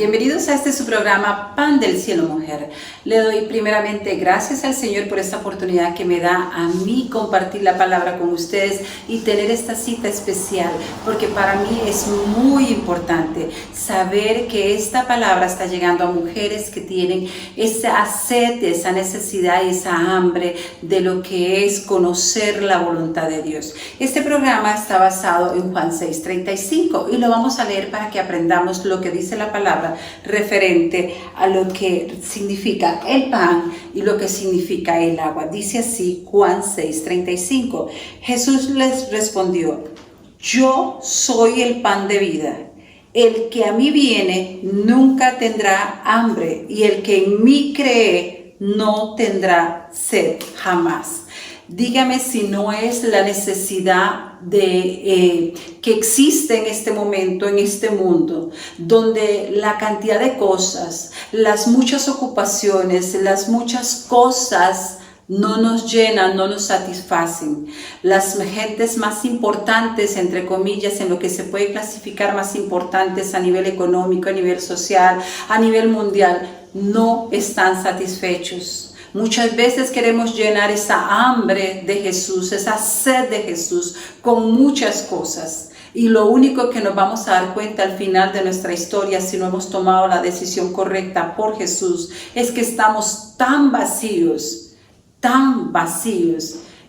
Bienvenidos a este su programa Pan del Cielo Mujer. Le doy primeramente gracias al Señor por esta oportunidad que me da a mí compartir la palabra con ustedes y tener esta cita especial, porque para mí es muy importante saber que esta palabra está llegando a mujeres que tienen esa sed, esa necesidad y esa hambre de lo que es conocer la voluntad de Dios. Este programa está basado en Juan 6:35 y lo vamos a leer para que aprendamos lo que dice la palabra referente a lo que significa el pan y lo que significa el agua. Dice así Juan 6:35. Jesús les respondió: yo soy el pan de vida. El que a mí viene nunca tendrá hambre, y el que en mí cree no tendrá sed jamás. Dígame si no es la necesidad que existe en este momento, en este mundo, donde la cantidad de cosas, las muchas ocupaciones, las muchas cosas no nos llenan, no nos satisfacen. Las gentes más importantes, entre comillas, en lo que se puede clasificar más importantes a nivel económico, a nivel social, a nivel mundial, no están satisfechos. Muchas veces queremos llenar esa hambre de Jesús, esa sed de Jesús con muchas cosas. Y lo único que nos vamos a dar cuenta al final de nuestra historia, si no hemos tomado la decisión correcta por Jesús, es que estamos tan vacíos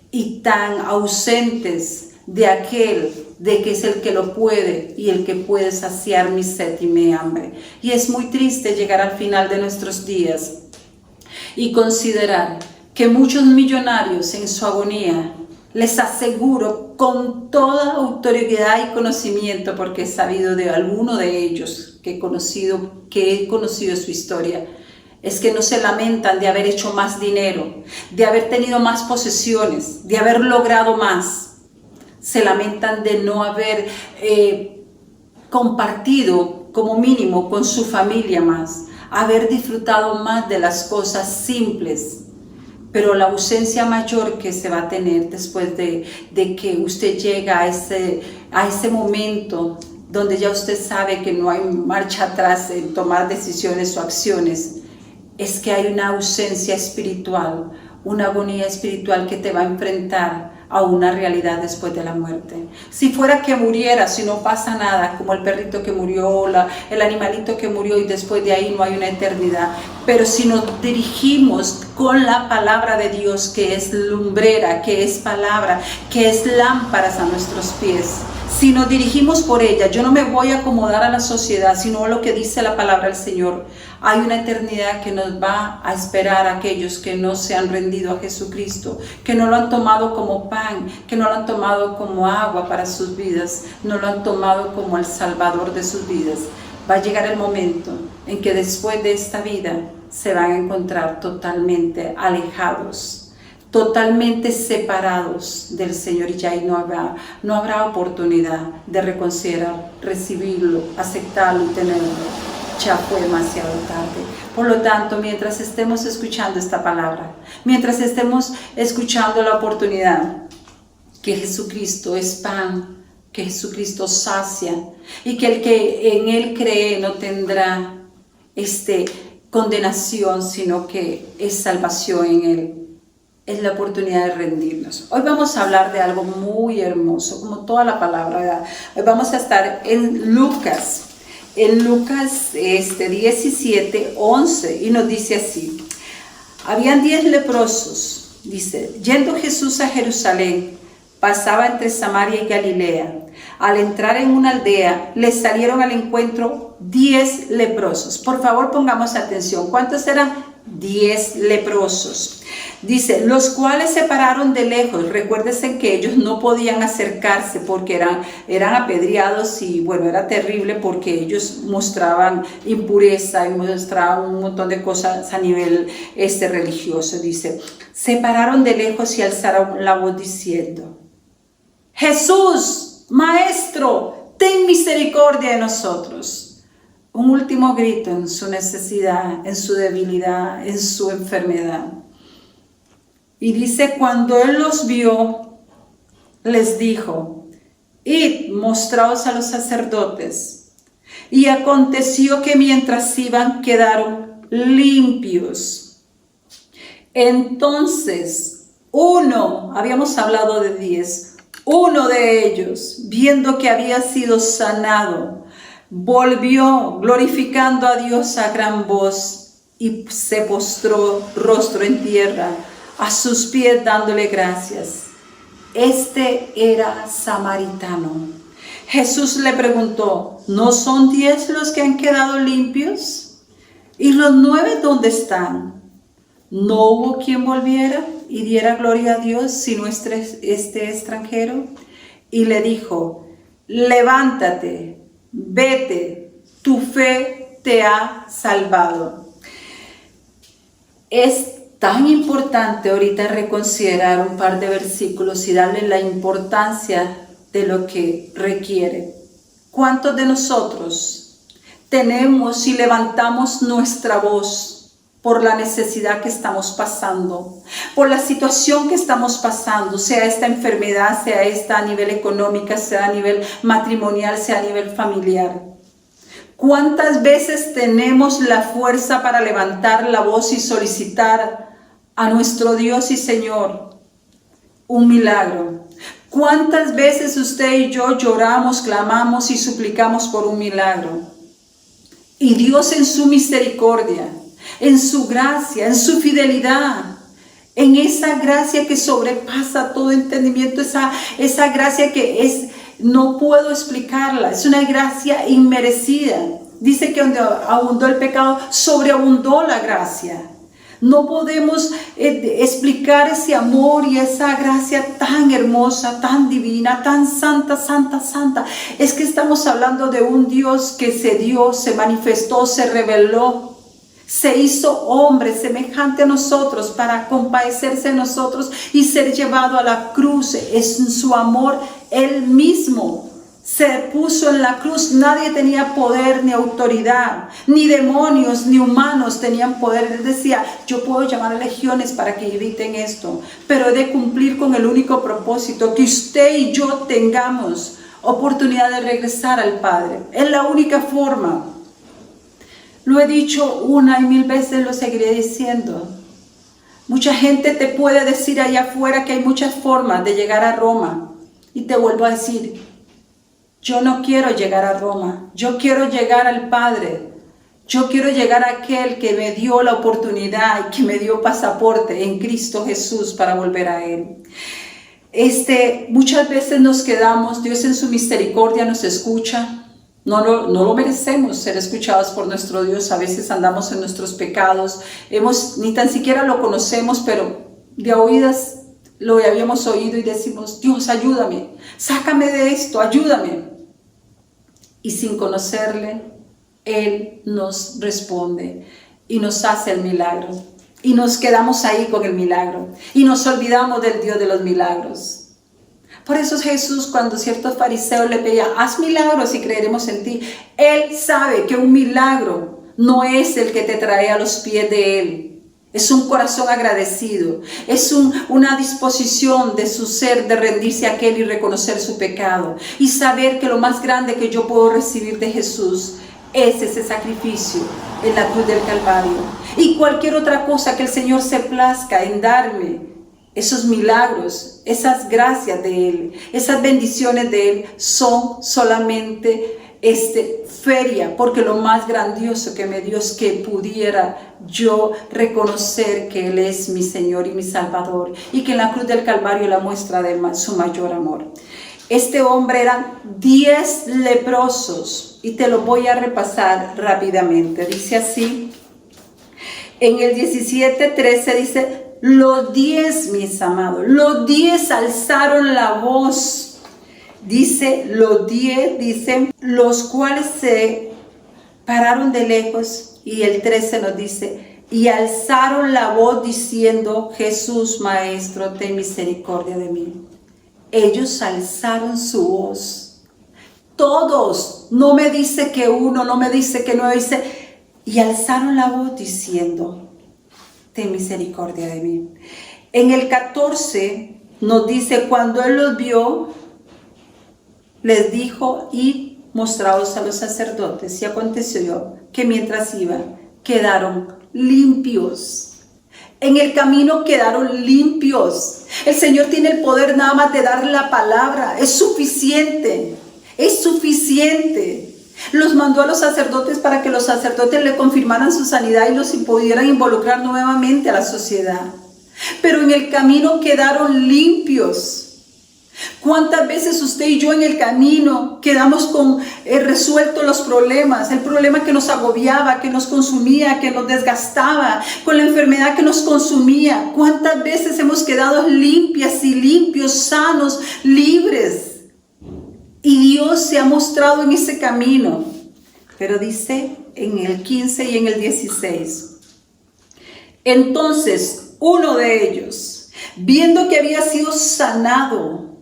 y tan ausentes de aquel de que es el que lo puede y el que puede saciar mi sed y mi hambre. Y es muy triste llegar al final de nuestros días y considerar que muchos millonarios en su agonía, les aseguro con toda autoridad y conocimiento, porque he sabido de alguno de ellos que he conocido su historia, es que no se lamentan de haber hecho más dinero, de haber tenido más posesiones, de haber logrado más. Se lamentan de no haber compartido como mínimo con su familia más, haber disfrutado más de las cosas simples. Pero la ausencia mayor que se va a tener después de que usted llega a ese momento donde ya usted sabe que no hay marcha atrás en tomar decisiones o acciones, es que hay una ausencia espiritual, una agonía espiritual que te va a enfrentar a una realidad después de la muerte. Si fuera que muriera, si no pasa nada, como el perrito que murió, el animalito que murió y después de ahí no hay una eternidad. Pero si nos dirigimos con la palabra de Dios, que es lumbrera, que es palabra, que es lámparas a nuestros pies, si nos dirigimos por ella, yo no me voy a acomodar a la sociedad, sino a lo que dice la palabra del Señor. Hay una eternidad que nos va a esperar a aquellos que no se han rendido a Jesucristo, que no lo han tomado como pan, que no lo han tomado como agua para sus vidas, no lo han tomado como el Salvador de sus vidas. Va a llegar el momento en que después de esta vida se van a encontrar totalmente alejados, totalmente separados del Señor, y ya ahí no habrá oportunidad de reconsiderar, recibirlo, aceptarlo y tenerlo. Ya fue demasiado tarde. Por lo tanto, mientras estemos escuchando esta palabra, mientras estemos escuchando la oportunidad que Jesucristo es pan, que Jesucristo sacia, y que el que en Él cree no tendrá condenación, sino que es salvación en Él. Es la oportunidad de rendirnos. Hoy vamos a hablar de algo muy hermoso, como toda la palabra, ¿verdad? Hoy vamos a estar en Lucas 17:11, y nos dice así: habían 10 leprosos, dice, yendo Jesús a Jerusalén, pasaba entre Samaria y Galilea. Al entrar en una aldea, les salieron al encuentro 10 leprosos. Por favor, pongamos atención. ¿Cuántos eran? 10 leprosos. Dice, los cuales se pararon de lejos. Recuérdense que ellos no podían acercarse porque eran apedreados, y bueno, era terrible porque ellos mostraban impureza y mostraban un montón de cosas a nivel religioso. Dice, se pararon de lejos y alzaron la voz diciendo: Jesús, Maestro, ten misericordia de nosotros. Un último grito en su necesidad, en su debilidad, en su enfermedad. Y dice, cuando Él los vio, les dijo: id, mostraos a los sacerdotes. Y aconteció que mientras iban quedaron limpios. Entonces, habíamos hablado de 10, uno de ellos, viendo que había sido sanado, volvió glorificando a Dios a gran voz y se postró rostro en tierra a sus pies dándole gracias. Este era samaritano. Jesús le preguntó, ¿no son 10 los que han quedado limpios? ¿Y los 9 dónde están? ¿No hubo quien volviera y diera gloria a Dios sino este extranjero? Y le dijo, levántate, vete, tu fe te ha salvado. Es tan importante ahorita reconsiderar un par de versículos y darle la importancia de lo que requiere. ¿Cuántos de nosotros tenemos y levantamos nuestra voz por la necesidad que estamos pasando, por la situación que estamos pasando, sea esta enfermedad, sea esta a nivel económico, sea a nivel matrimonial, sea a nivel familiar? ¿Cuántas veces tenemos la fuerza para levantar la voz y solicitar a nuestro Dios y Señor un milagro? ¿Cuántas veces usted y yo lloramos, clamamos y suplicamos por un milagro? Y Dios en su misericordia, en su gracia, en su fidelidad, en esa gracia que sobrepasa todo entendimiento, esa gracia que no puedo explicarla, es una gracia inmerecida. Dice que donde abundó el pecado, sobreabundó la gracia. No podemos explicar ese amor y esa gracia tan hermosa, tan divina, tan santa, santa, santa. Es que estamos hablando de un Dios que se dio, se manifestó, se reveló, se hizo hombre semejante a nosotros para compadecerse de nosotros y ser llevado a la cruz. Es en su amor, Él mismo se puso en la cruz. Nadie tenía poder ni autoridad, ni demonios, ni humanos tenían poder. Él decía, yo puedo llamar a legiones para que eviten esto, pero he de cumplir con el único propósito, que usted y yo tengamos oportunidad de regresar al Padre. Es la única forma. Lo he dicho una y mil veces, lo seguiré diciendo. Mucha gente te puede decir allá afuera que hay muchas formas de llegar a Roma. Y te vuelvo a decir, yo no quiero llegar a Roma, yo quiero llegar al Padre. Yo quiero llegar a aquel que me dio la oportunidad y que me dio pasaporte en Cristo Jesús para volver a Él. Muchas veces nos quedamos, Dios en su misericordia nos escucha. No lo merecemos ser escuchados por nuestro Dios. A veces andamos en nuestros pecados, ni tan siquiera lo conocemos, pero de oídas lo habíamos oído y decimos, Dios, ayúdame, sácame de esto, ayúdame. Y sin conocerle, Él nos responde y nos hace el milagro. Y nos quedamos ahí con el milagro. Y nos olvidamos del Dios de los milagros. Por eso Jesús, cuando ciertos fariseos le pedían, haz milagros y creeremos en ti, Él sabe que un milagro no es el que te trae a los pies de Él. Es un corazón agradecido, es una disposición de su ser de rendirse a aquel y reconocer su pecado. Y saber que lo más grande que yo puedo recibir de Jesús es ese sacrificio en la cruz del Calvario. Y cualquier otra cosa que el Señor se plazca en darme, esos milagros, esas gracias de Él, esas bendiciones de Él son solamente feria, porque lo más grandioso que me dio es que pudiera yo reconocer que Él es mi Señor y mi Salvador, y que en la cruz del Calvario la muestra de su mayor amor. Este hombre eran 10 leprosos, y te lo voy a repasar rápidamente. Dice así, en el 17:13 dice, los 10, mis amados, los 10 alzaron la voz. Dice, los 10, dicen, los cuales se pararon de lejos. Y el 13 nos dice, y alzaron la voz diciendo, Jesús, Maestro, ten misericordia de mí. Ellos alzaron su voz. Todos, no me dice que uno, no me dice que no, dice, y alzaron la voz diciendo, ten misericordia de mí. En el 14 nos dice, cuando Él los vio, les dijo, id mostrados a los sacerdotes, y aconteció que mientras iban, quedaron limpios. En el camino quedaron limpios. El Señor tiene el poder nada más de dar la palabra. Es suficiente. Es suficiente. Los mandó a los sacerdotes para que los sacerdotes le confirmaran su sanidad y los pudieran involucrar nuevamente a la sociedad. Pero en el camino quedaron limpios. ¿Cuántas veces usted y yo en el camino quedamos con resueltos los problemas? El problema que nos agobiaba, que nos consumía, que nos desgastaba, con la enfermedad que nos consumía. ¿Cuántas veces hemos quedado limpias y limpios, sanos, libres? Y Dios se ha mostrado en ese camino. Pero dice en el 15 y en el 16. Entonces uno de ellos, viendo que había sido sanado,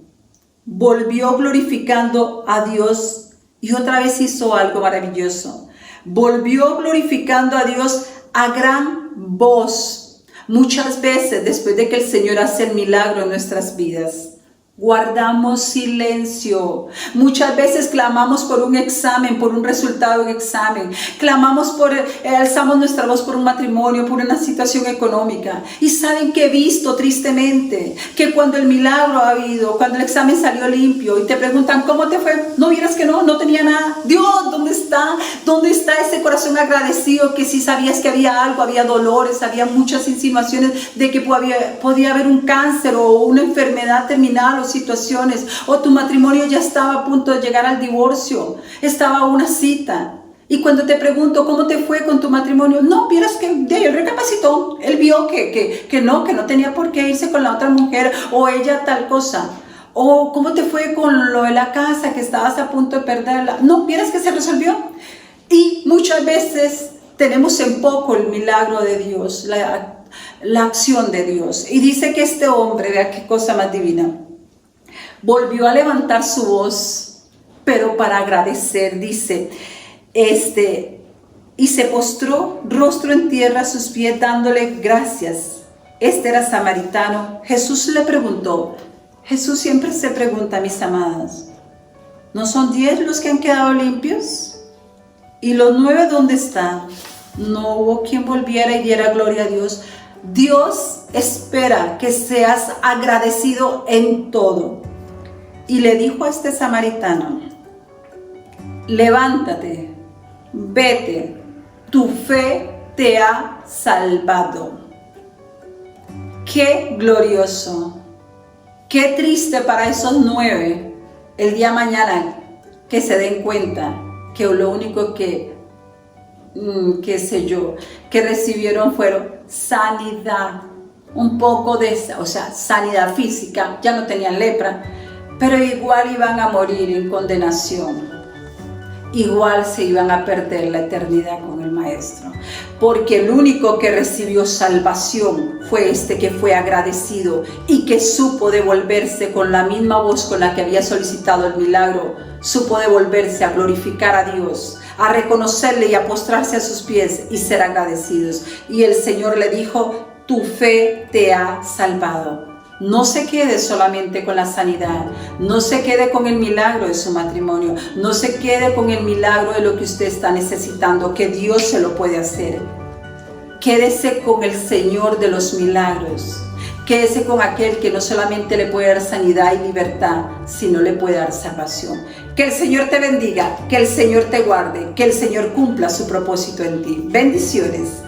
volvió glorificando a Dios y otra vez hizo algo maravilloso. Volvió glorificando a Dios a gran voz. Muchas veces después de que el Señor hace el milagro en nuestras vidas, guardamos silencio. Muchas veces clamamos por un examen, por un resultado en examen. Clamamos alzamos nuestra voz por un matrimonio, por una situación económica. Y saben que he visto tristemente que cuando el milagro ha habido, cuando el examen salió limpio y te preguntan ¿cómo te fue? No vieras que no tenía nada. Dios, ¿dónde está? ¿Dónde está ese corazón agradecido que si sabías que había algo, había dolores, había muchas insinuaciones de que podía haber un cáncer o una enfermedad terminal o situaciones, o tu matrimonio ya estaba a punto de llegar al divorcio, estaba a una cita, y cuando te pregunto ¿cómo te fue con tu matrimonio? No, vieras que él recapacitó, él vio que no tenía por qué irse con la otra mujer, o ella tal cosa, o ¿cómo te fue con lo de la casa que estabas a punto de perderla? No, vieras que se resolvió. Y muchas veces tenemos en poco el milagro de Dios, la acción de Dios. Y dice que este hombre, vea qué cosa más divina, volvió a levantar su voz, pero para agradecer, dice, y se postró rostro en tierra a sus pies dándole gracias. Este era samaritano. Jesús le preguntó. Jesús siempre se pregunta, mis amadas, ¿no son 10 los que han quedado limpios? ¿Y los 9 dónde están? No hubo quien volviera y diera gloria a Dios. Dios espera que seas agradecido en todo. Y le dijo a este samaritano, levántate, vete, tu fe te ha salvado. Qué glorioso, qué triste para esos 9 el día mañana que se den cuenta que lo único que recibieron fueron sanidad, un poco de, sanidad física, ya no tenían lepra, pero igual iban a morir en condenación, igual se iban a perder la eternidad con el Maestro, porque el único que recibió salvación fue este que fue agradecido y que supo devolverse con la misma voz con la que había solicitado el milagro, supo devolverse a glorificar a Dios, a reconocerle y a postrarse a sus pies y ser agradecidos. Y el Señor le dijo, tu fe te ha salvado. No se quede solamente con la sanidad, no se quede con el milagro de su matrimonio, no se quede con el milagro de lo que usted está necesitando, que Dios se lo puede hacer. Quédese con el Señor de los milagros, quédese con aquel que no solamente le puede dar sanidad y libertad, sino le puede dar salvación. Que el Señor te bendiga, que el Señor te guarde, que el Señor cumpla su propósito en ti. Bendiciones.